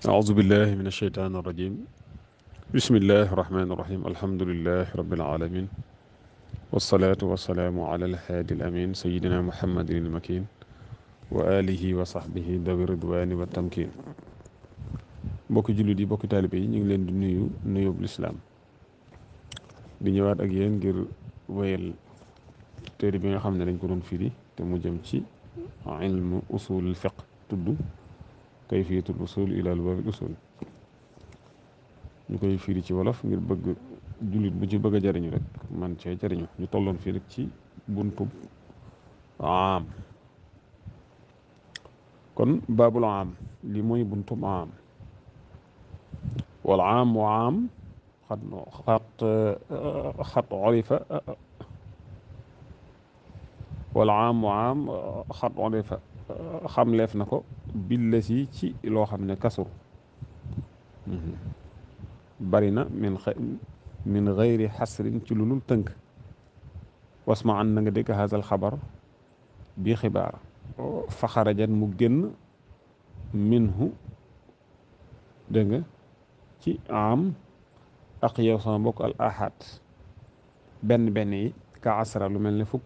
أعوذ بالله من الشيطان الرجيم بسم الله الرحمن الرحيم الحمد لله رب العالمين والصلاة والسلام على الهادي الأمين سيدنا محمد المكين وآله وصحبه ذوي الرضوان والتمكين bokki jullit yi bokki taalibe yi ñu ngi leen di nuyu nuyub lislaam di ñëwaat ak yéen ngir wéyal téere bi nga xam ne dañ ko doon firi te mu jëm ci ilmu usulul fiqh tudd kayfiyatul usul ila al usul ñu koy firi ci wolof ngir bëgg jullit bu ci bëgg a jariñu rek man cee jariñu ñu tolloon fii rek ci buntub am kon baabul am li mooy buntub am wal am wa am xat orifa wal am wa am xat orifa xamleef na ko billasi ci loo xam ne kasur bari na min gayri xasrin ci lu dul tënk wasma an na nga dégg haasal xabar bii xibaar fa xarajat mu génn minhu dégg nga ci am ak yow sama mbokk al ahad benn yi ka asra lu mel ne fukk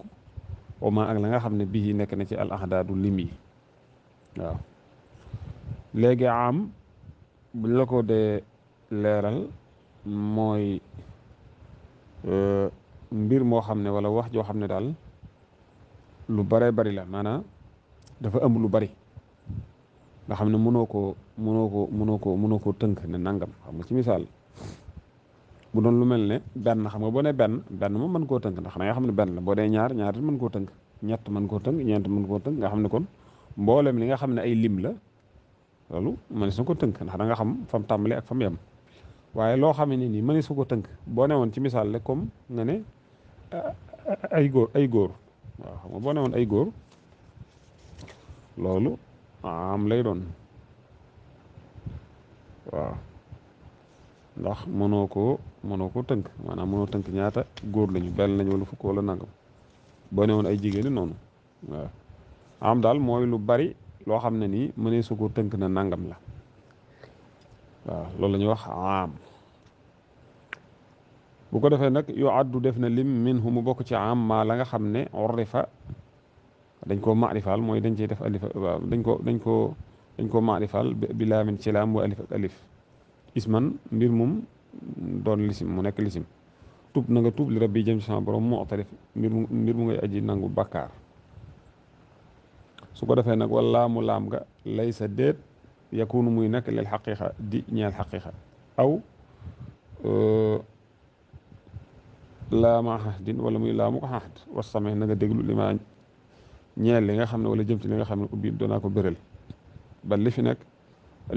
oma ak la nga xam ne bii nekk na ci al ahdaadu lim yi waaw léegi am buñ la ko dee leeral mooy mbir moo xam ne wala wax joo xam ne daal lu bare bari la maanaam dafa ëmb lu bari nga xam ne mënoo koo tënk ne nangam xam nga ci misaal bu doon lu mel ne benn xam nga boo ne benn moom mën koo tënk ndax da nga xam ne benn la boo dee ñaar mën koo tënk ñett mën koo tënk ñeent mën koo tënk nga xam ne kon mboolem li nga xam ne ay lim la loolu mënees na ko tënk ndax da nga xam fam tàmbale ak fam yem waaye loo xam ne nii mënees ko tënk boo ne woon ci misaal rek comme nga ne ay góor waaw xam nga boo ne woon ay góor loolu am lay doon waaw ndax mënoo koo tënk maanaam mënoo tënk ñaata góor lañu benn lañu wala fukk wala nangam boo ne woon ay jigéen noonu waaw am daal mooy lu bari loo xam ne nii mënees ko tënk na nangam la waaw loolu la ñuy wax am bu ko defee nag yu addu def na lim min hu mu bokk ci am maa la nga xam ne urrifa dañ koo maarifaal mooy dañ cey def alif waaw dañ koo maarifaal bi laamin ci laam wa alif ak alif isman mbir mum doon lisim mu nekk lisim tub na nga tuub li rabbi jëm ci sama borom moo tarif mbir mu ngay aji nangu bàkkaar su ko defee nag wala mu laam nga lay sa déet yakunu muy nekk leel xaqiqa di ñeel xaqiqa aw laama xahdin wala muy laamu ko xaxd wasame na nga déglu li ma ñeel li nga xam ne wala jëm ci li nga xam ne ubbi doonaa ko béral ba li fi nekk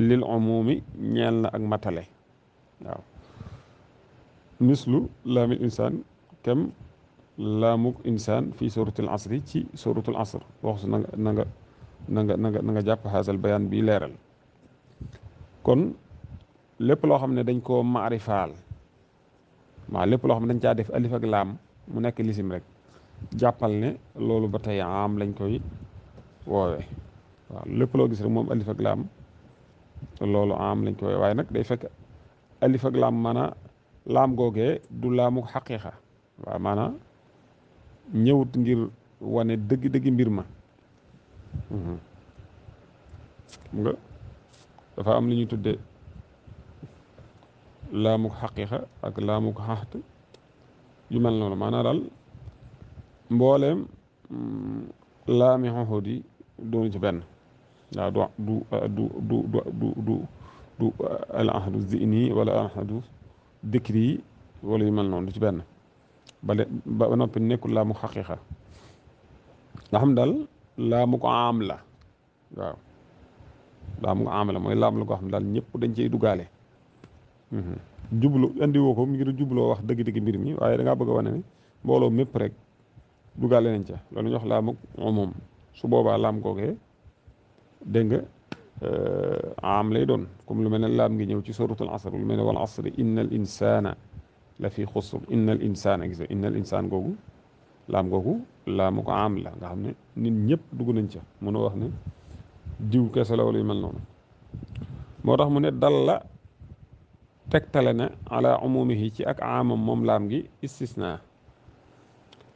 lil umumi ñeel na ak matale waaw mislu laamil insaan kem laamuk insaan fii suratul asri ci suratul asr wax su na nga jàpp xaasal bayaan bi leeral kon lépp loo xam ne dañ koo maarifaal waaw lépp loo xam ne dañ caa def alif ak laam mu nekk lisim rek jàppal ne loolu ba tey am lañ koy woowee waaw lépp loo gis rek moom alif ak laam loolu am lañ koy woowee waaye nag day fekk alif ak laam maanaam laam googee du laamu xaqiiqa waaw maanaam ñëwut ngir wane dëgg-dëgg mbir ma nga dafa am li ñuy tudde laamuk xaqiiqa ak laamuk xaxt yu mel noonu maanaam daal mbooleem laami xoxóot yi doonu ci benn waaw du al ahadu zihni wala al ahadu dikri yi wala yu mel noonu du ci benn ba noppi nekkul laamuk xaqiiqa nga xam daal laamuk am la waaw laamuk am la mooy laam la ko xam daal ñëpp dañ cey duggaale jublu andi woo ko ngir jubloo wax dëgg-dëgg mbir mi waaye da ngaa bëgg a wane ne mbooloo mépp rek duggaale nañ ca loolu ñu wax laamuk umum su boobaa laam googee dégg nga am lay doon comme lu mel ne laam ngi ñëw ci suratul asr lu mel ne wal asri innal insana la fi xusr innal insana gis innal insaan googu laam googu laamuk am la nga xam ne nit ñëpp dugg nañ ca mënoo wax ne diw kese la wala yu mel noonu moo tax mu ne dal la tegtale na ala umumihi ci ak amam moom laam gi istisna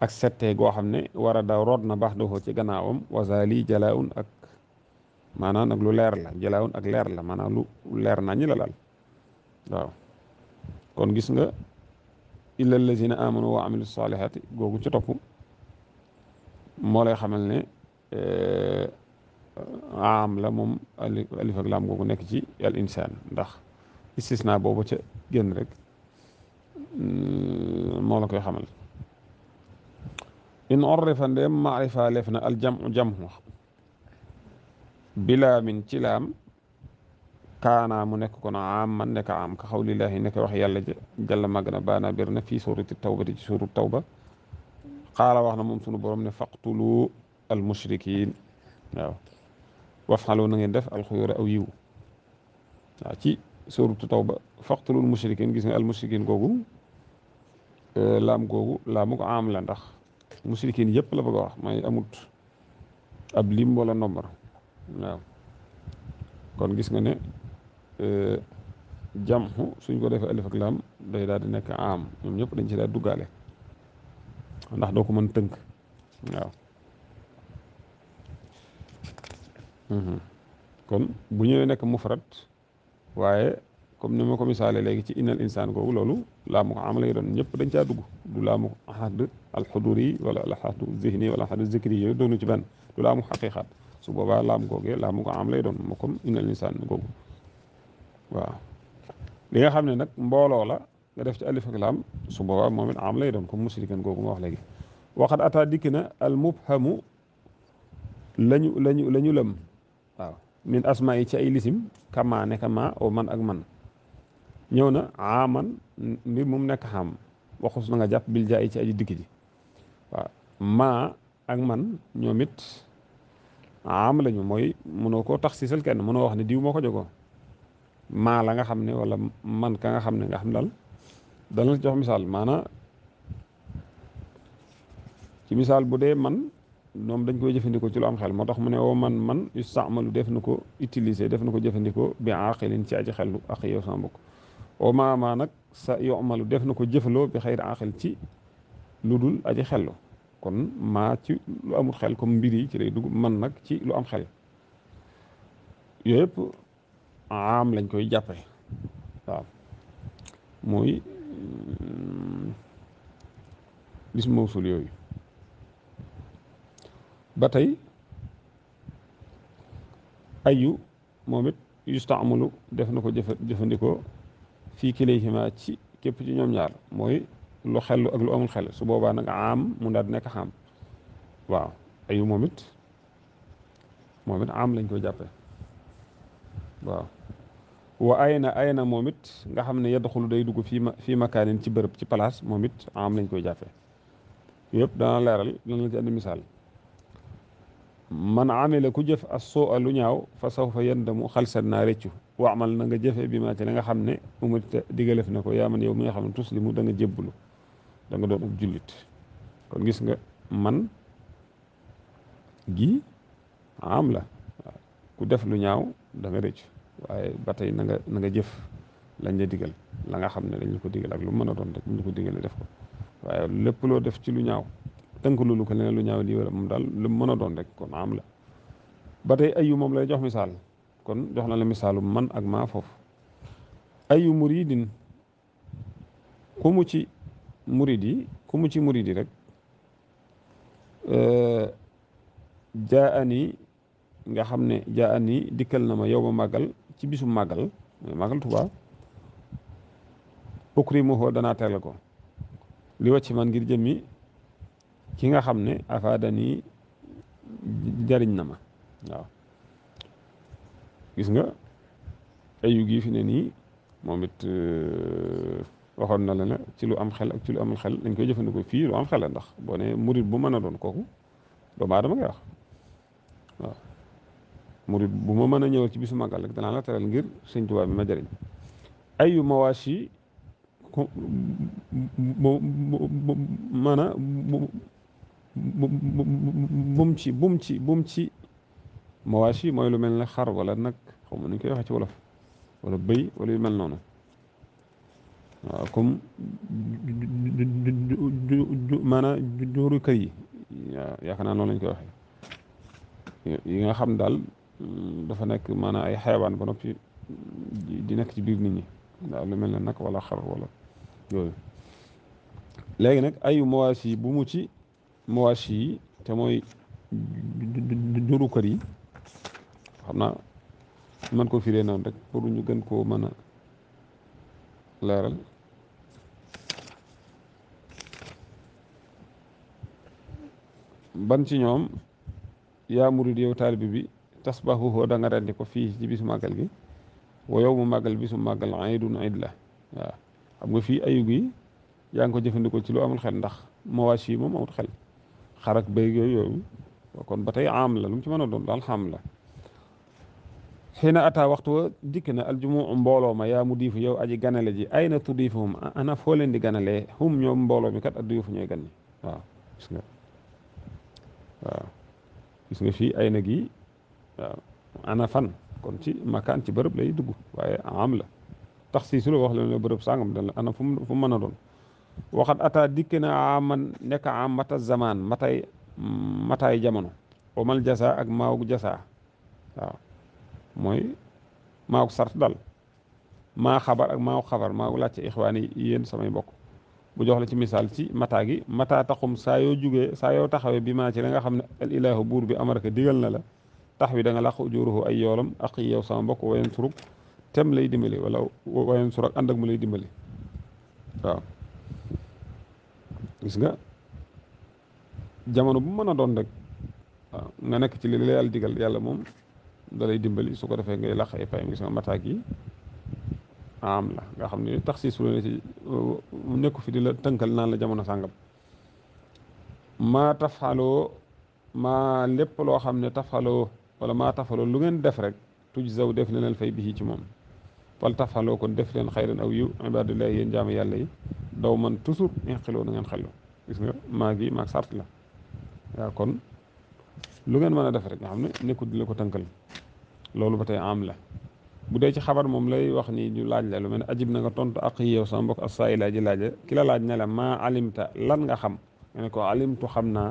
ak settee goo xam ne war a daw root na baax doxoo ci gannaawam wasali jalaun ak maanaam nag lu leer la jalaun ak leer la maanaam lu leer nañi la daal waaw kon gis nga illa allazina amanu wa amilu salihati googu ci topp moo lay xamal ne am la moom alif ak laam googu nekk ci al insaan ndax istisna boobu ca génn rek moo la koy xamal in orrifa ndem maarifa leef na al jamu jamu bilaa min ci laam kaana mu nekk kon am man nekk am ka xawlillahi nekk wax yàlla jalla màgg na baana bir na fii suurati tawba ci suuratu tawba qaala wax na moom sunu borom ne faqtulu al mushrikin waaw wafxalu na ngeen def alxuyura aw yiw waaw ci suuratu tawba faqtulu al mushrikin gis nga al mushrikin googu laam googu laamu ko am la ndax mushrikin yëpp la bëgg a wax may amut ab lim wala nombre waaw kon gis nga ne jamxu suñ ko defee alif ak laam day daal di nekk am ñoom ñëpp dañ ci daal duggaale ndax doo ko mën tënk waaw kon bu ñëwee nekk mufrad waaye comme ni ma ko misaale léegi ci innal insaan googu loolu laamu ko am lay doon ñëpp dañ caa dugg du laamu ahad alxuduri wala alahadu zihni wala ahadu zikri yooyu doonu ci benn du laamu xaqiqaat su boobaa laam googee laamu ko am lay doon moo comme innal insaan googu waaw li nga xam ne nag mbooloo la nga def ci alif ak laam su boobaa moom it am lay doon comme musrikan googu ma wax léegi waxat ata dikk na al mubhamu lañu lëm waaw min asmaa yi ci ay lisim kama ne kama o man ak man ñëw na aman mbir mu nekk xam waxus na nga jàpp bil jaa yi ci aji dikk ji waaw maa ak man ñoom it am lañu mooy mënoo koo tax siisal kenn mënoo wax ne diw moo ko jogoo maa la nga xam ne wala man ka nga xam ne nga xam daal dana la jox misaal maanaam ci misaal bu dee man ñoom dañ koy jëfandikoo ci lu am xel moo tax mu ne woo man yustamalu def na ko utiliser def na ko jëfandikoo bi aqilin ci aji xellu ak yow sama mbokk woo maa nag sa yomalu def na ko jëfaloo bi xayri aqil ci lu dul aji xellu kon maa ci lu amul xel comme mbir yi ci lay dugg man nag ci lu am xel yooyu yëpp am lañ koy jàppe waaw mooy lis mawsul yooyu ba tey ayu moom it yustaamalu def na ko jëfandikoo fii kilayhima ci képp ci ñoom ñaar mooy lu xellu ak lu amul xel su boobaa nag am mu daal di nekk xam waaw ayu moom it am lañ koy jàppe waaw wa ayna moom it nga xam ne yadxulu day dugg fii makaanin ci bërëb ci place moom it am lañ koy jàppe yëpp dana leeral dana la ci andi misaal man amila ku jëf as soo lu ñaaw fa sawfa yandamu xalsat naa réccu waamal na nga jëfe bi maa ci la nga xam ne umarita digalef na ko yaa man yow mi nga xam ne tuslimu da nga jébbalu da nga doon ab jullit kon gis nga man gi am la waaw ku def lu ñaaw da nga rëccu waaye ba tey na nga jëf lañ la digal la nga xam ne dañ la ko digal ak lu mën a doon rek ñu ko digalee def ko waaye lépp loo def ci lu ñaaw tënk loolu ko leneen lu ñaaw lii wala moom daal lu mën a doon rek kon am la ba tey ayu moom lay jox misaal kon jox na la misaalu man ak maa foofu ayu muridin ku mu ci murid yi rek jaani nga xam ne jaani dikkal na ma yow ma màggal ci bisu màggal màggal Tuubaa ukrimuhu danaa teral ko li wàcc man ngir jëmmi ki nga xam ne afaadani jariñ na ma waaw gis nga ayu gi fi ne nii moom it waxoon na la ne ci lu am xel ak ci lu amul xel dañ koy jëfandikoo fii lu am xel la ndax boo ne murid bu mën a doon kooku doomu aadama ngay wax waaw murid bu ma mën a ñëwal ci bisu màggal rek danaa la teral ngir sëñ Tuubaa bi ma jariñ ayu mawaashi maanaam bum ci mawaashi mooy lu mel ne xar wala nag xaw ma nu ñu koy waxee ci wolof wala bëy wala yu mel noonu waaw comme maanaam juru kër yi waaw yaakaar naa noonu lañ koy waxee yi nga xam daal dafa nekk maanaam ay xayawaan ba noppi di nekk ci biir nit ñi daal lu mel ne nag wala xar wala yooyu léegi nag ayu mawaasi bu mu ci mawaasi yi te mooy juru kër yi xam naa man ko firee noonu rek pour ñu gën koo mën a leeral ban ci ñoom yaa murid yow taalibi bi tasbahuhu da nga rendi ko fii ci bisu màggal gi wa yow mu màggal bisu màggal aydun ayd la waaw xam nga fii ayu gi yaa ngi ko jëfandikoo ci lu amul xel ndax mawaasi yi moom amul xel xarak béy yooyu kon ba tey am la lu mu ci mën a doon daal xam la xiina ata waxtu wa dikk na aljumu mbooloo ma yaa mu diifu yow aji ganale ji ay na tudiifuhum ana foo leen di ganalee hum ñoom mbooloo mi kat addu yufu ñooy gan ñi waaw gis nga waaw gis nga fii ay na gi waaw ana fan kon ci makaan ci bërëb lay dugg waaye am la tax si su la wax leen la bërëb sàngam dal ana fu mu mën a doon waxat ata dikk na aman nekk am mata zaman mataay jamono omal jasa ak maawug jasa waaw mooy maawug sart dal maa xabar ak maawug xabar maawug laajte ixwaan yi yéen samay mbokk bu jox la ci misaal ci mataa gi mataa taxum saa yoo jugee saa yoo taxawee bi maa ci la nga xam ne al ilaahu buur bi amaraka digal na la tax wi da nga làq ujuruhu ay yoolam ak yow sama mbokk wayen surug tem lay dimbali wala wayen surug ànd ak mu lay dimbali waaw gis nga jamono bu mën a doon rek waaw nga nekk ci li la yàlla digal yàlla moom da lay dimbali su ko defee ngay làq ay payam gis nga mataa gi am la nga xam ne tax si su la ci nekku fi di la tënkal naan la jamono sàngam maa tafaloo maa lépp loo xam ne tafaloo wala maa tafaloo lu ngeen def rek tuj zaw def na leen fay bi ci moom fal tafaloo kon def leen xayran aw yiw ibadillahi yéen jaamu yàlla yi daw man toujours in xeloo na ngeen xellu gis nga maa gi maag sart la waaw kon lu ngeen mën a def rek nga xam ne nekkul di la ko tënkal loolu ba tey am la bu dee ci xabar moom lay wax ni ñu laaj la lu mel ne ajib na nga tontu ak yow sama mbokk as-saa'ila ji laaj la ki la laaj ne la maa alimta lan nga xam nga ne ko alimtu xam naa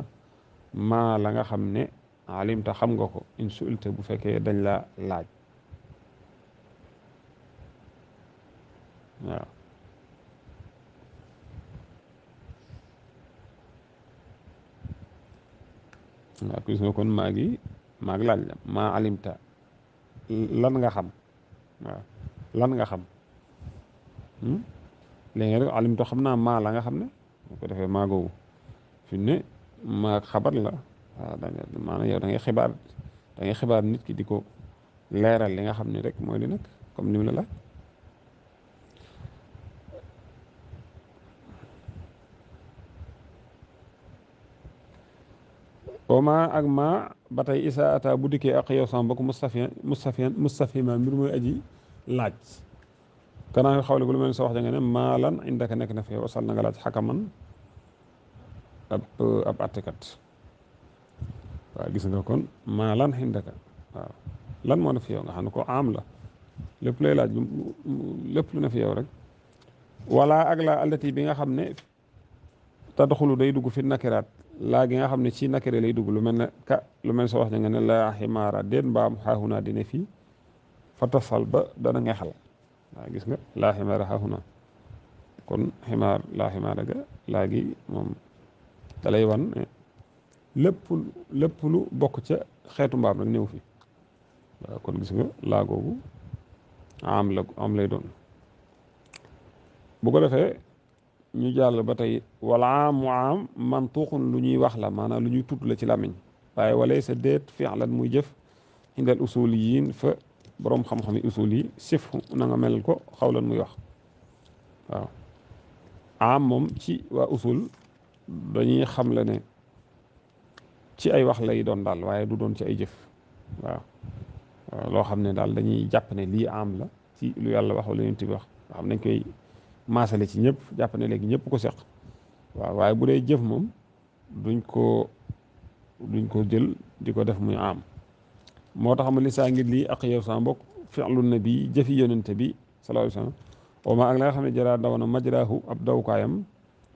maa la nga xam ne alimta xam nga ko in su'ilta bu fekkee dañ la laaj waaw waaw gis nga kon maa gi laaj la maa alimta lan nga xam waaw lan nga xam léegi rek alimtu xam naa maa la nga xam ne bu ko defee maa googu fi ne maa xabar la waaw da nga maanaam yow da ngay xibaar nit ki di ko leeral li nga xam ne rek mooy li nag comme ni mu la laaj oma ak ma ba tey isa ata bu dikkee ak yow sama mbokk mustafima mbir mooy aji laaj kanaa nga xawle bu lu mel ne sa wax ja nga ne maalan indaka nekk na fi wasal na nga laaj xakaman ab attekat waaw gis nga kon maalan indaka waaw lan moo ne fi yow nga xam ne ko am la lépp lay laaj lépp lu ne fi yow rek wala ak la allati bi nga xam ne tadxulu day dugg fi nakiraat laa gi nga xam ne ci nakire lay dugg lu mel ne lu mel sa wax ja nga ne laa ximaara déet mbaam xaaxunaa dina fii fa tasal ba dana ngexal waaw gis nga laa ximaara xaaxunaa kon ximaar laa ximaara ga laa gi moom da lay wan lépp lu bokk ca xeetu mbaam rek ñëw fi waaw kon gis nga laa googu am lay doon bu ko defee ñu jàll ba tey wala am mantuuxun lu ñuy wax la maanaam lu ñuy tudd la ci làmmiñ waaye walay sa déet fi'lan muy jëf indal usuliyin fa boroom xam-xam yi usul yi sif na nga mel ko xawlan muy wax waaw am moom ci waa usul dañuy xam la ne ci ay wax lay doon daal waaye du doon ci ay jëf waaw loo xam ne daal dañuy jàpp ne lii am la ci lu yàlla wax wala yonent bi wax nga xam nañ koy maasale ci ñëpp jàpp ne léegi ñëpp ko seq waaw waaye bu dee jëf moom duñ ko jël di ko def muy am moo tax ma li saa ngir lii ak yow sama mbokk fi'lu nabi jëfi yonente bi sallallahu alayhi wasallam wa ma ak la nga xam ne jaraa daw na majraahu ab dawkaayam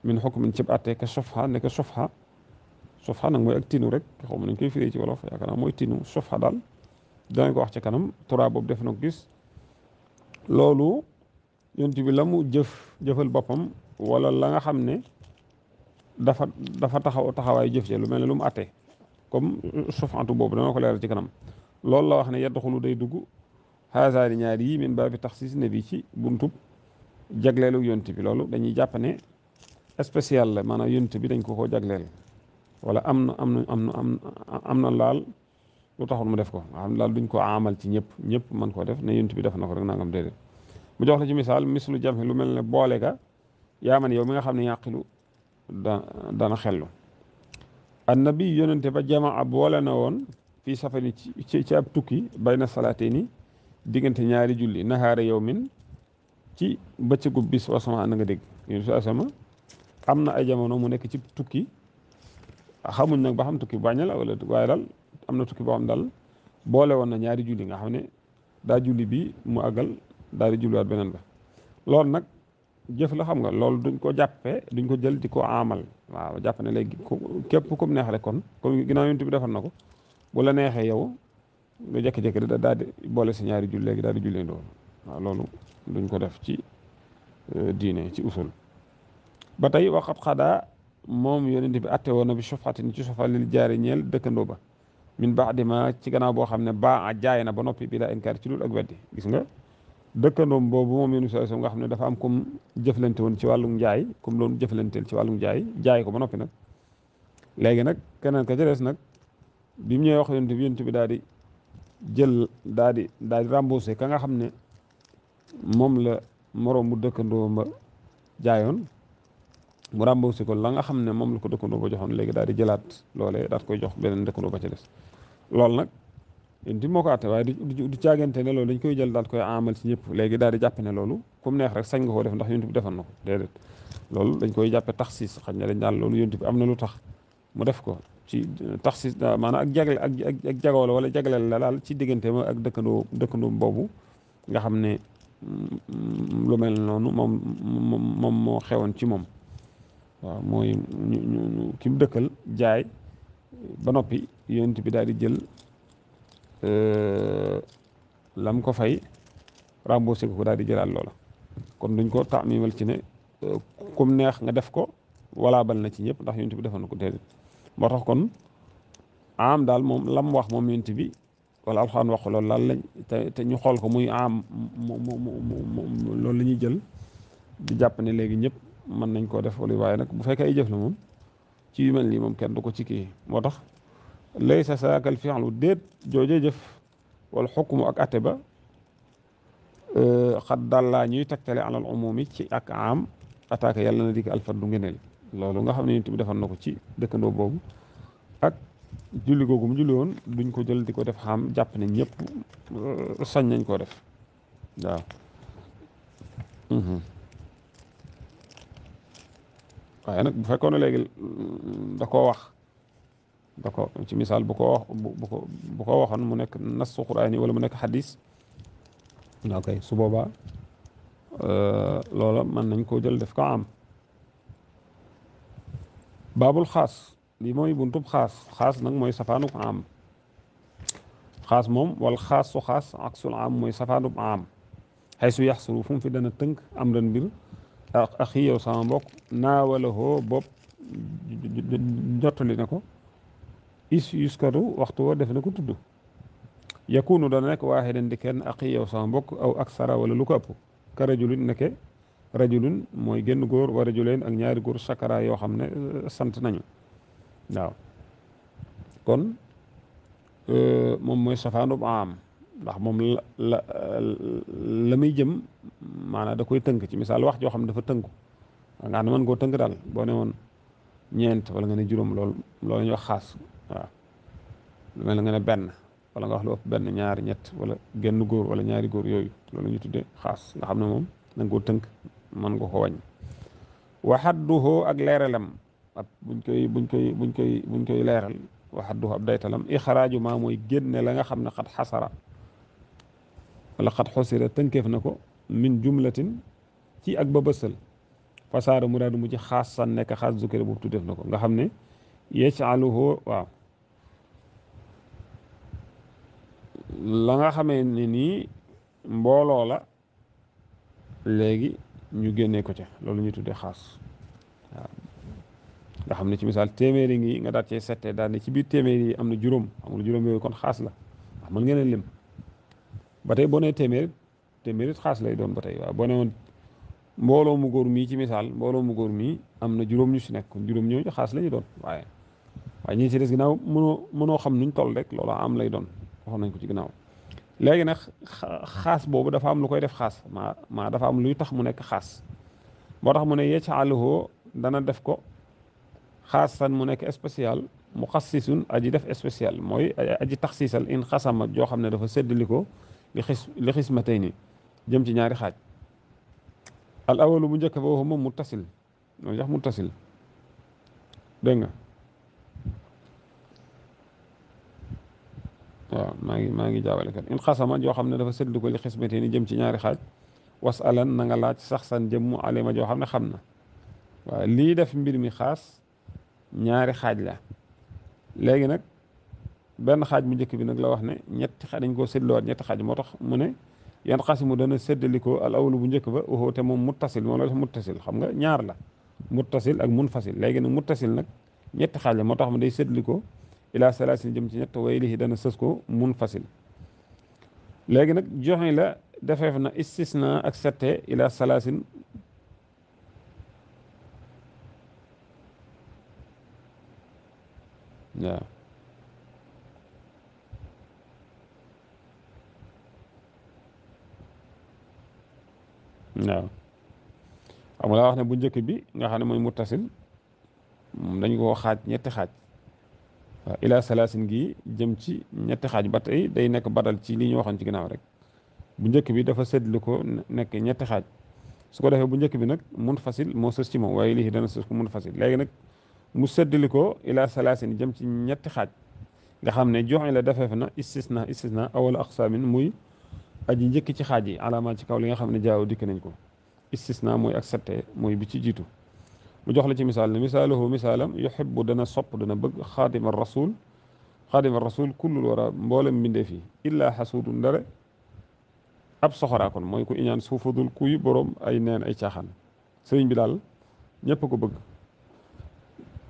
min xukmin cib atte ka sofha ne ka sofha nag mooy ak tinu rek xaw ma nañ koy firee ci wolof yaakaar naa mooy tinu sofha daal danañ ko wax ci kanam tura boobu def na ko gis loolu yonent bi la mu jëfal boppam wala la nga xam ne dafa taxawaayu jëf ci lu mel ne lu mu atte comme sofhantu boobu dana ko leeral ci kanam loolu la wax ne yadxulu day dugg xaasaani ñaar yi min baabi taxsiis nabi ci buntub jagleelu yonent bi loolu dañuy jàpp ne spécial la maanaam yonent bi dañ ko jagleel wala am na laal lu taxul mu def ko nga xam ne daal duñ ko amal ci ñëpp mën koo def ne yonent bi def na ko rek nangam déedéet mu jox la ci misaal mislu jam lu mel ne boole ga yaa man yow mi nga xam ne yàqilu dana xellu annabi yonente ba jamaa boole na woon fii safari ci ab tukki bayna salaatayni diggante ñaari julli nahaara yow min ci bëccëgu bis wasama na nga dégg yéen su asama am na ay jamono mu nekk ci tukki xamuñ nag ba xam tukki bàññe la wala waaye daal am na tukki boo xam daal boole woon na ñaari julli nga xam ne daa julli bi mu àggal daal di julliwaat beneen ba loolu nag jëf la xam nga loolu duñ ko jàppee duñ ko jël di ko amal waaw jàpp ne léegi képp ku mu neex rek kon comme ginnaaw yonent bi defal na ko bu la neexee yow nga jékki-jékki daal di boole si ñaari julli léegi daal di jullee ndool waaw loolu duñ ko def ci diine ci usul ba tey waxat xadaa moom yonent bi atte woon na bi sofatin ci sofa lil jaari ñeel dëkkandoo ba min ba'di ma ci gannaaw boo xam ne baa jaay na ba noppi bi la inkaar ci dul ak weddi gis nga dëkkandoom boobu moom yonent bi nga xam ne dafa am kum jëflante woon ci wàllum njaay kum doon jëflanteel ci wàllum jaay ko ba noppi nag léegi nag keneen ka ca des nag bi mu ñëwee wax yonent bi daal di jël daal di remboursé ka nga xam ne moom la moroom mu dëkkandoo ba jaayoon mu remboursé ko la nga xam ne moom la ko dëkkandoo ba joxoon léegi daal di jëlaat loolee daal koy jox beneen dëkkandoo ba ca des loolu nag yonent bi moo ko àtte waaye du caagante ne loolu dañ koy jël daal koy amal ci ñëpp léegi daal di jàpp ne loolu ku mu neex rek sañ nga koo def ndax yonent bi defal na ko déedéet loolu dañ koy jàppe taxsiis xañ na dañ daal loolu yonent bi am na lu tax mu def ko ci taxsiis maanaam ak jagle ak jagoo la wala jagleel la daal ci diggante ma ak dëkkandoo boobu nga xam ne lu mel noonu moom moo xewoon ci moom waaw mooy ñu ki mu dëkkal jaay ba noppi yonent bi daal di jël lam ko fay remboursé ko daal di jëlaat loola kon duñ ko taamimal ci ne kum neex nga def ko wala bal na ci ñëpp ndax yonent bi defoon na ko déedéet moo tax kon am daal moom lam wax moom yonent bi wala alxuraan wax loolu laal lañ te ñu xool ko muy am loolu la ñuy jël di jàpp ne léegi ñëpp mën nañ koo def wala waaye nag bu fekkee ay jëf la moom ci yu mel nii moom kenn du ko ci kii moo tax laysa saakal fi'lu déet joojee jëf wala xukmu ak atte ba xat dallaa ñuy tegtale alal umumi ci ak am attaque yàlla na dikk alfaddu ngeneel loolu nga xam ne yonent bi defal na ko ci dëkkandoo boobu ak julli googu mu julli woon duñ ko jël di ko def xam jàpp ne ñëpp sañ nañ koo def waaw waaye nag bu fekkoon ne léegi da koo wax da ko ci misaal bu ko waxoon mu nekk nassu quraan yi wala mu nekk xadis ok su boobaa loola mën nañ koo jël def ko am baabul xaas lii mooy buntub xaas nag mooy safaanub am xaas moom wal xaas su xaas ak sul am mooy safaanub am xay su yaxsuru fu mu fi dana tënk am ren mbir ak yow sama mbokk naawalahoo bopp jottali na ko yuskaru waxtu woo def na ko tudd yakunu dana nekk waaxidan di kenn ak yow sama mbokk aw aksara wala lu ko ëpp ka rajulin nekke rajulun mooy génn góor wa rajuleen ak ñaari góor sakara yoo xam ne sant nañu waaw kon moom mooy safaanub am ndax moom la muy jëm maanaam da koy tënk ci misaal wax joo xam ne dafa tënku nga xam ne mën koo tënk daal boo ne woon ñeent wala nga ne juróom loolu ñuy wax xaas waaw lu mel ne nga ne benn wala nga wax lu ëpp benn ñaari ñett wala genn góor wala ñaari góor yooyu loolu ñu tuddee xaas nga xam ne moom da nga koo tënk mën nga ko wàññi waxadduhoo ak leeralam ab buñ koy leeral waxadduhoo ab daytalam ixraaju maa mooy génne la nga xam ne xat xasara wala xat xosira tënkeef na ko min jumlatin ci ak ba bësal fasaara muraadu mu ci xaas san nekk xaas zukira boobu tuddeef na ko nga xam ne yecaaluhu waaw la nga xamee ne nii mbooloo la léegi ñu génnee ko ca loolu ñuy tuddee xaas waaw nga xam ne ci misaal téeméeri ngi nga daat cee settee daal ne ci biir téeméeri yi am na juróom xam nga juróom yooyu kon xaas la ndax mën ngeen a lim ba tey boo nee téeméer xaas lay doon ba tey waaw boo ne woon mbooloo mu góor mii ci misaal mbooloo mu góor mii am na juróom ñu si nekk kon juróom ñooñu xaas la ñu doon waaye ñi ci des ginnaaw mënoo xam nuñ toll rek loola am lay doon waxoon nañ ko ci ginnaaw léegi nag xaas boobu dafa am lu koy def xaas maa dafa am luy tax mu nekk xaas moo tax mu ne yecaaluhu dana def ko xaasan mu nekk spécial mu xassisun aji def spécial mooy aji taxsiisal in xasama joo xam ne dafa séddali ko li xismatay ni jëm ci ñaari xaaj al awalu bu njëkk ba waxu moom muttasil loolu yax muttasil dégg nga waaw maa ngi jaawale kat in xasama joo xam ne dafa séddali ko li xismatay ni jëm ci ñaari xaaj wasalan na nga laaj sax san jëm mu alima joo xam ne xam na waaw lii def mbir mi xaas ñaari xaaj la léegi nag benn xaaj bu njëkk bi nag la wax ne ñetti xaaj dañ koo séddluwaat ñetti xaaj moo tax mu ne yan xasimu dana séddalikoo al awlu bu njëkk ba waxoo te moom muttasil moom la def muttasil xam nga ñaar la muttasil ak munfasil léegi nag muttasil nag ñetti xaaj la moo tax mu day séddalikoo ila salaasin jëm ci ñett way lii dana sës ko munfasil léegi nag joxe la defeef na istisna ak sette ila salaasin waaw waaw xam nga laa wax ne bu njëkk bi nga xam ne mooy muttasil dañ koo xaaj ñetti xaaj waaw ila salaasin gi jëm ci ñetti xaaj ba tey day nekk badal ci li ñu waxoon ci ginnaaw rek bu njëkk bi dafa séddlu ko nekk ñetti xaaj su ko defee bu njëkk bi nag munfasil moo sës ci moom waaye lii dana sës ko munfasil léegi nag mu séddali ko ila salaasin jëm ci ñetti xaaj nga xam ne joxe la defeef na istisna awala aqsaamin muy aji njëkk ci xaaj yi alaama ci kaw li nga xam ne jaaw dikk nañ ko istisna mooy ak sette mooy bi ci jiitu mu jox la ci misaal ne misaaluhu misaalam yuhibbu dana sopp dana bëgg xaadima rasul kullul wara mboolem mbindeef yi illaa xasuudu ndare ab soxoraakoon mooy ku iñaan suufadul kuy borom ay neen ay caaxaan sëriñ bi daal ñëpp ko bëgg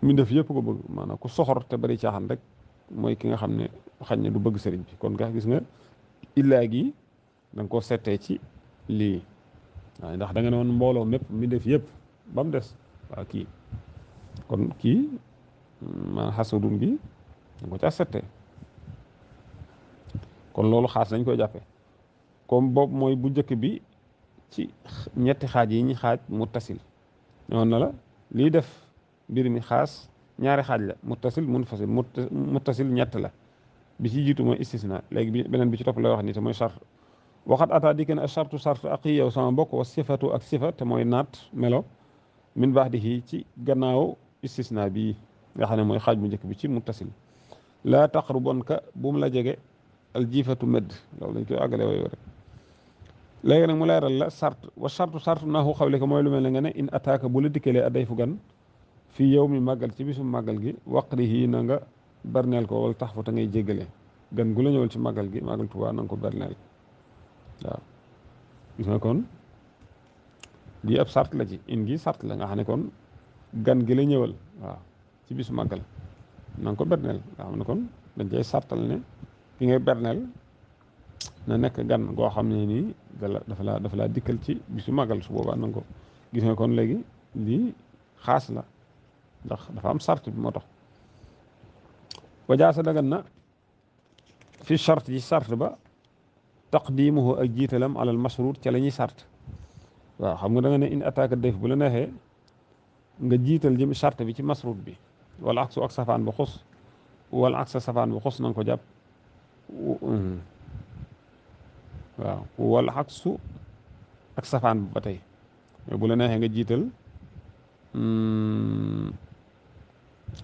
mbindeef yëpp ko bëgg maanaam ku soxor te bari caaxaan rek mooy ki nga xam ne xañ ne du bëgg sëriñ bi kon nga gis nga illaa gi da nga koo settee ci lii waaw ndax da nga ne woon mbooloo mépp mbindeef yëpp ba mu des waaw kii kon kii maanaam xasudun gi da nga ko caa settee kon loolu xaas dañ koy jàppe comme boobu mooy bu njëkk bi ci ñetti xaaj yi ñi xaaj muttasil ñoon na la lii def mbir mi xaas ñaari xaaj la muttasil munfasil muttasil ñett la bi ci jiitu mooy istisna léegi bi beneen bi ci topp lay wax ni te mooy chart waxat ata di ken a chartu chart aqi yow sama mbokk wa sifatu ak sifa te mooy naat melo min baax di ci gannaaw istisna bii nga xam ne mooy xaaj bu njëkk bi ci muttasil laa taqrubon ka bu mu la jege al jiifatu medd loolu dañ koy àggale way rek léegi nag mu leeral la sart wa chartu chart naaxu xawle ko mooy lu mel ne nga ne in attaque bu la dikkalee adday fu gan fii yow mi màggal ci bisu màggal gi waqrihi na nga berneel ko wala tax fa te ngay jéggale gan gu la ñëwal ci màggal gi màggal Tuubaa na nga ko berneel waaw gis nga kon lii ab sart la ci in gi sart la nga xam ne kon gan gi la ñëwal waaw ci bisu màggal na nga ko berneel nga xam ne kon dañ cay sartal ne ki ngay berneel na nekk gan goo xam ne nii dafa laa dikkal ci bisu màggal su boobaa na nga ko gis nga kon léegi lii xaas la ndax dafa am sart bi moo tax wajaasa dagan na fi chart ci sart ba taqdimuhu ak jiitalam alal masruut ca la ñuy sart waaw xam nga da nga ne in attaque def bu la neexee nga jiital jëm chart bi ci masruut bi wala aksu ak safaan ba xus wala ak sa safaan ba xus na nga ko jàpp waaw wala aksu ak safaan ba tey bu la neexee nga jiital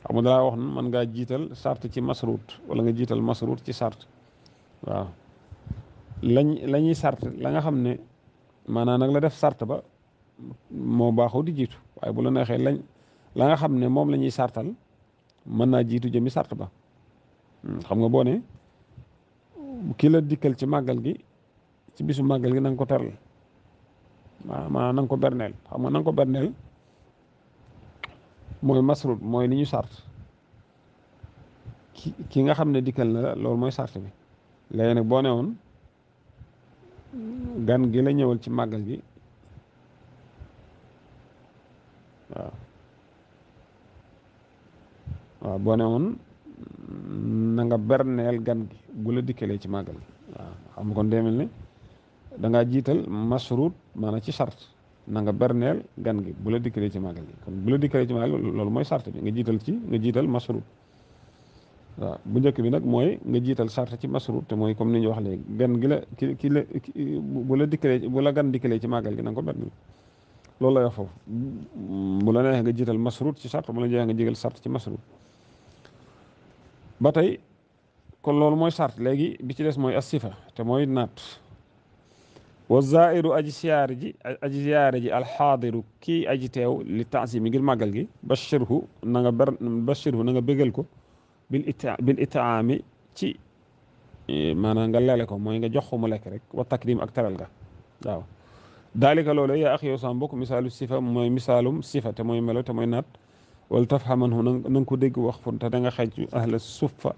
xam nga dalaa wax man ngaa jiital sart ci masruut wala nga jiital masruut ci sart waaw la ñuy sart la nga xam ne maanaam nag la def sart ba moo baaxoo di jiitu waaye bu la neexee la nga xam ne moom la ñuy sartal mën naa jiitu jëmi sart ba xam nga boo ne ki la dikkal ci màggal gi ci bisu màggal gi na nga ko teral maa na nga ko berneel xam nga na nga ko berneel mooy masrut mooy li ñu sart ki nga xam ne dikkal na la loolu mooy sart bi léegi nag boo ne woon gan gi la ñëwal ci màggal gi waaw waaw boo ne woon na nga berneel gan gi bu la dikkalee ci màggal gi waaw xam nga kon demel ne da ngaa jiital masrut maanaam ci sart na nga berneel gan gi bu la dikkalee ci màggal gi kon bu la dikkalee ci màggal loolu mooy sart bi nga jiital masrut waaw bu njëkk bi nag mooy nga jiital sart ci masrut te mooy comme ni ñu wax léegi gan gi la ki la bu la dikkalee bu la gan dikkalee ci màggal gi na nga ko berneel loolu lay wax foofu bu la neexee nga jiital masrut ci sart bu la neexee nga jiital sart ci masrut ba tey kon loolu mooy sart léegi bi ci des mooy as-sifa te mooy naat wa zairu aji siyaare ji alxaadiru kii aji teew li taasimi ngir màggal gi bashirhu na nga bégal ko bil itaami ci maanaam nga lele ko mooy nga jox ko mu lekk rek wa takrim ak teral ga waaw daalika loolu yaa axi yow sama mbokk misaalu sifa mooy misaalum sifa te mooy melo te mooy naat wala tafhamanhu na nga ko dégg wax fun te da nga xeej ahla sufa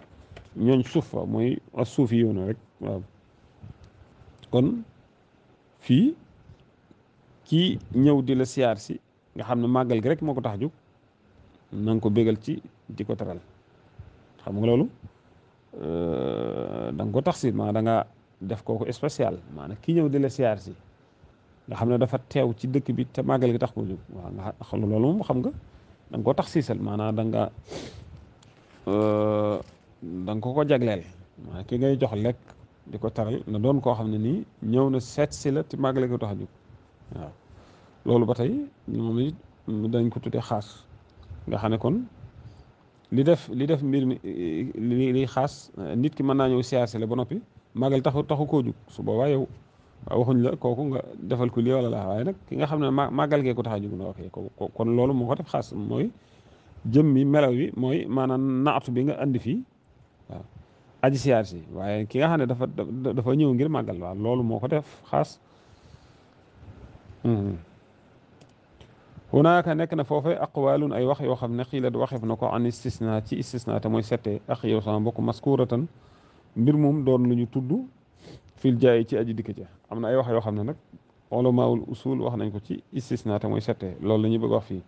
ñooñ sufa mooy as suufi yoonu rek waaw kon fii kii ñëw di la siyaar si nga xam ne màggal gi rek moo ko tax jóg na nga ko bégal ci di ko teral xam nga loolu da nga ko tax si maa da nga def kooku spécial maanaam kii ñëw di la siyaar si nga xam ne dafa teew ci dëkk bi te màggal gi tax koo jóg waaw nga xam loolu moom xam nga da nga koo tax siisal maanaam da nga ko jagleel maanaam ki ngay jox lekk di ko taral na doon koo xam ne nii ñëw na seet si la te màggale ko tax a jóg waaw loolu ba tey moom it dañ ko tuddee xaas nga xam ne kon li def mbir mi li xaas nit ki mën naa ñëw siyaar si la ba noppi màggal taxu koo jóg su boobaa yow waxuñ la kooku nga defal ko lii wala la waaye nag ki nga xam ne màggal gee ko tax a jóg na ok kon loolu moo ko def xaas mooy jëm mi melaw wi mooy maanaam naatu bi nga andi fii waaw aji siyaar si waaye ki nga xam ne dafa ñëw ngir màggal waaw loolu moo ko def xaas hunaaka nekk na foofee aqwaalun ay wax yoo xam ne xiilat waxeef na ko an istisna ci istisna te mooy settee ak yow sama mbokk maskuratan mbir moom doon lu ñu tudd fil jaay ci aji dikk ca am na ay wax yoo xam ne nag ulamaul usul wax nañ ko ci istisna te mooy settee loolu la ñu bëgg wax fii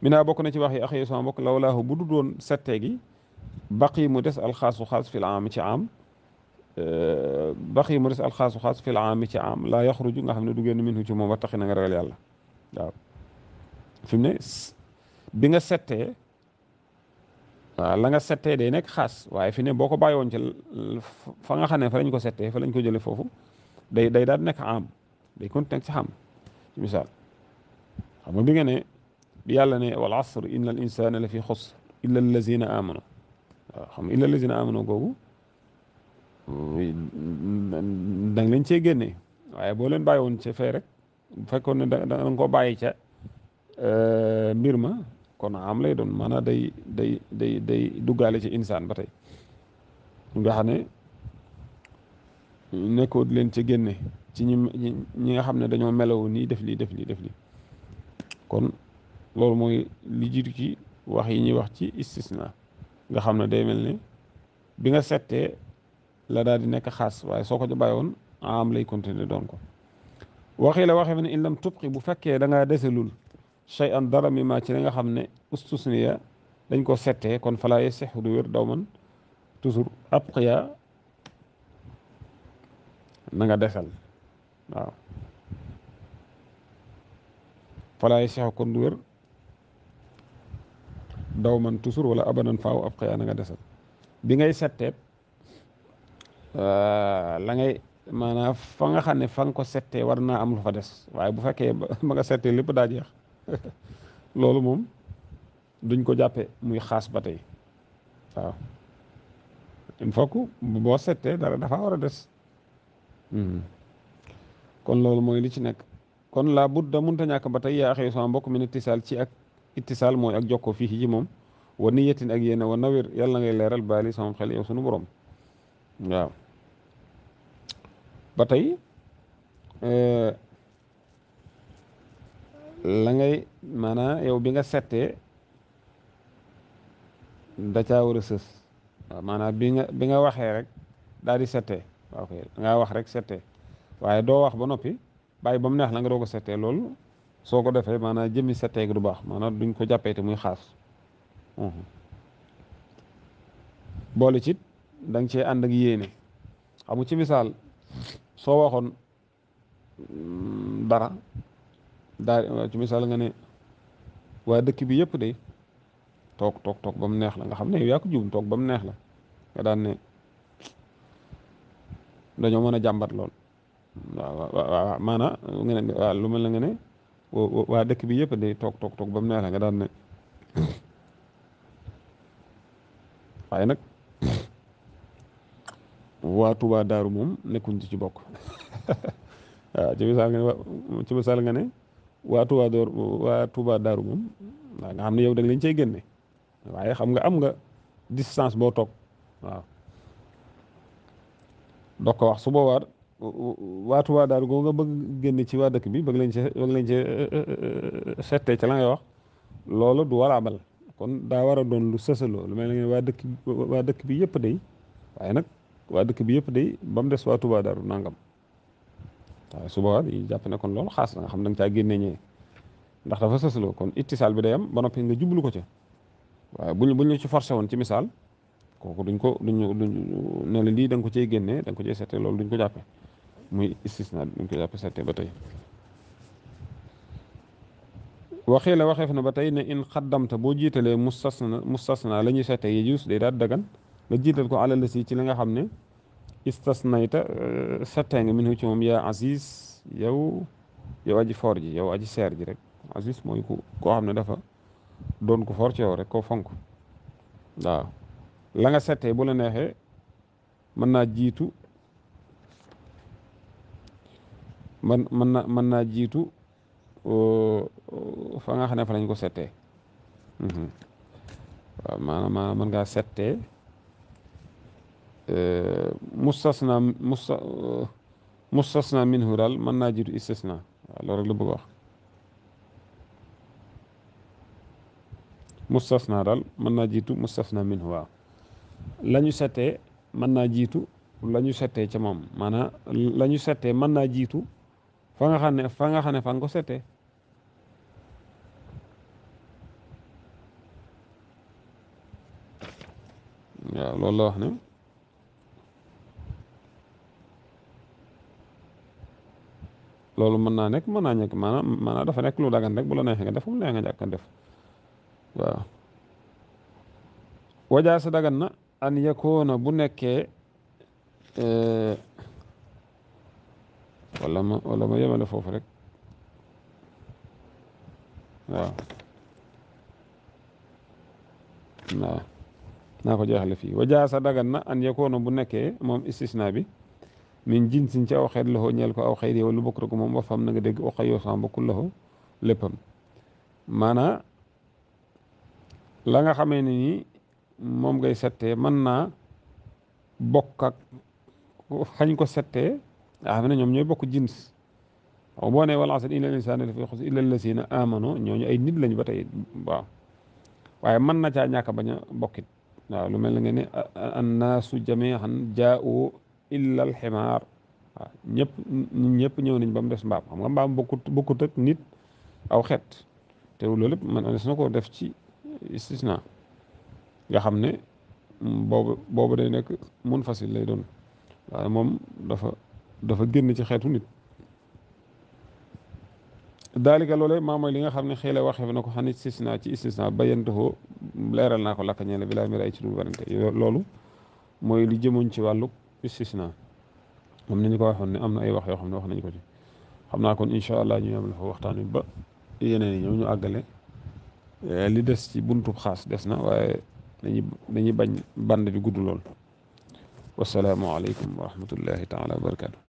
minaa bokk na ci wax yi ak yow sama mbokk lawlaahu bu du doon settee gi baqi mu des alxaasu xaas fil aam ci am baqi mu des alxaasu xaas fil aam ci am laa yaxruju nga xam ne du génn minhu ci moom ba taxi na nga ragal yàlla waaw fi mu ne bi nga settee waaw la nga settee day nekk xaas waaye fi ne boo ko bàyyi woon ci fa nga xam ne fa lañ ko settee fa lañ ko jëlee foofu day daal nekk am day continuer ci xam ci misaal xam nga bi nga ne bi yàlla ne wal asr inna al insana la fi xusr illa allazina amanu waaw xam nga illa allazina amanu googu da nga leen cee génnee waaye boo leen bàyyi woon ci fee rek bu fekkoon ne da nga ko bàyyi ca mbir ma kon am lay doon maanaam day duggaale ci insaan ba tey nga xam ne nekkoo leen ci génne ci ñi nga xam ne dañoo meloo nii def lii kon loolu mooy li jiitu ci wax yi ñuy wax ci istisna nga xam ne day mel ne bi nga settee la daal di nekk xaas waaye soo ko ci bàyyi woon am lay continuer doon ko waxii la waxee ne in lam tubqi bu fekkee da ngaa deselul shay an dara mi ma ci li nga xam ne ustusniya dañ ko settee kon falaa yasixu du wér daw man toujours abqiya na nga desal waaw falaa yasixu kon du wér daw man toujours wala abadan faaw abqiya na nga desal bi ngay setteet la ngay maanaam fa nga xam ne fa nga ko settee war naa am lu fa des waaye bu fekkee ba nga settee lépp daa jeex loolu moom duñ ko jàppe muy xaas ba tey waaw il faut que boo settee dara dafa war a des kon loolu mooy li ci nekk kon laa budda munta ñàkk ba tey yaa axee sama mbokk min ittisaal ci ak ittisaal mooy ak jokkoo fii ci moom wa niyatin ak yéene wa nawir yàlla ngay leeral baali sama xel yow sunu borom waaw ba tey la ngay maanaam yow bi nga settee da caa war a sës waaw maanaam bi nga waxee rek daal di settee waaw kay dangaa wax rek settee waaye doo wax ba noppi bàyyi ba mu neex la nga doo ko settee loolu soo ko defee maanaam jëmmi settee gi du baax maanaam duñ ko jàppee te muy xaas boole ci da nga cee ànd ak yéene xam nga ci misaal soo waxoon dara daal ci misaal nga ne waa dëkk bi yëpp de toog ba mu neex la nga xam ne yow yaa ko juum toog ba mu neex la nga daan ne dañoo mën a jàmbat lool waaw maanaam nga ne waaw lu mel na nga ne waa dëkk bi yëpp de toog ba mu neex la nga daan ne waaye nag waa Touba Daaru moom nekkuñ ci bokk waaw ci misaal nga ne waa Touba Daaru moom waaw nga xam ne yow da nga leen cay génne waaye xam nga am nga distance boo toog waaw doo ko wax su boobaa waa Touba Daaru goo nga bëgg génne ci waa dëkk bi bëgg leen ci settee ca la ngay wax loolu du walaabal kon daa war a doon lu sësaloo lu mel ne waa dëkk bi yëpp day waaye nag waa dëkk bi yëpp day ba mu des waa Touba Daaru nangam waaw su boobaa yi jàpp ne kon loolu xaas la nga xam da nga caa génne ñee ndax dafa sësaloo kon ittisaal bi day am ba noppi nga jublu ko ca waaye buñ ñu ci forcé woon ci misaal kooku duñ ne la lii da nga ko cay génnee da nga ko cay settee loolu duñ ko jàppe muy istisna duñ ko jàppe settee ba tey waxee la waxeef na ba tey ne in xaddamta boo jiitalee mustasna la ñuy settee yi juus day daal dagan nga jiital ko alal la si ci la nga xam ne istasnayta settee nga min ci moom yaa aziz yow aji foor ji yow aji seer ji rek aziz mooy koo xam ne dafa doon ko foor ci yow rek koo fonk waaw la nga settee bu la neexee mën naa jiitu mën naa jiitu fa nga xam ne fa lañ ko settee waaw maanaam mën ngaa settee mustasna minhu daal mën naa jiitu istisna waaw loolu rek la bëgg wax mustasna daal mën naa jiitu mustasna minhu waaw la ñu settee mën naa jiitu la ñu settee ca moom maanaam la ñu settee mën naa jiitu fa nga xam ne fa nga ko settee waaw loolu la wax ne loolu mën naa nekk mën naa ñekk maanaam dafa nekk lu dagan rek bu la neexee nga def mu neex nga jàkk def waaw wajaa sa dagan na an yakoona bu nekkee wala ma yemale foofu rek waaw naa ko jeexale fii wajaa sa dagan na an yakoona bu nekkee moom istisna bi min jinsin ci aw xeet loxo ñeel ko aw xeet yow lu bokk rek moom ba fam na nga dégg oxa yoo sama bokkul loxo léppam maanaa la nga xamee ne ni moom ngay settee mën naa bokk ak xañ ko settee nga xam ne ñoom ñooy bokk jins waaw boo nee wal asri innal insaana lafii xusr illa allazina amanu ñooñu ay nit lañ ba tey waaw waaye mën na caa ñàkk bañ a bokkit waaw lu mel ne nga ne annaasu jamii'an jaa'u illa alximaar waaw ñëpp ñëw nañ ba mu des mbaam xam nga mbaam bokkut ak nit aw xeet te loolu lépp man des na ko def ci istisna nga xam ne boobu day nekk munfasil lay doon waaye moom dafa génn ci xeetu nit daalika loolee maa mooy li nga xam ne xëy la waxee na ko xam istisna ci istisna bayantaxoo leeral naa ko lakka ñeele bi laa mira ay ci dul warante loolu mooy li jëmoon ci wàllu istisna moom ni ñu ko waxoon ne am na ay wax yoo xam ne wax nañ ko ci xam naa kon incha allah ñu am la fa waxtaan wi ba yeneen yi ñëw ñu àggale li des ci buntub xaas des na waaye dañuy bañ band bi gudd lool wasalaamu aleykum wa rahmatullahi taala wa barakatu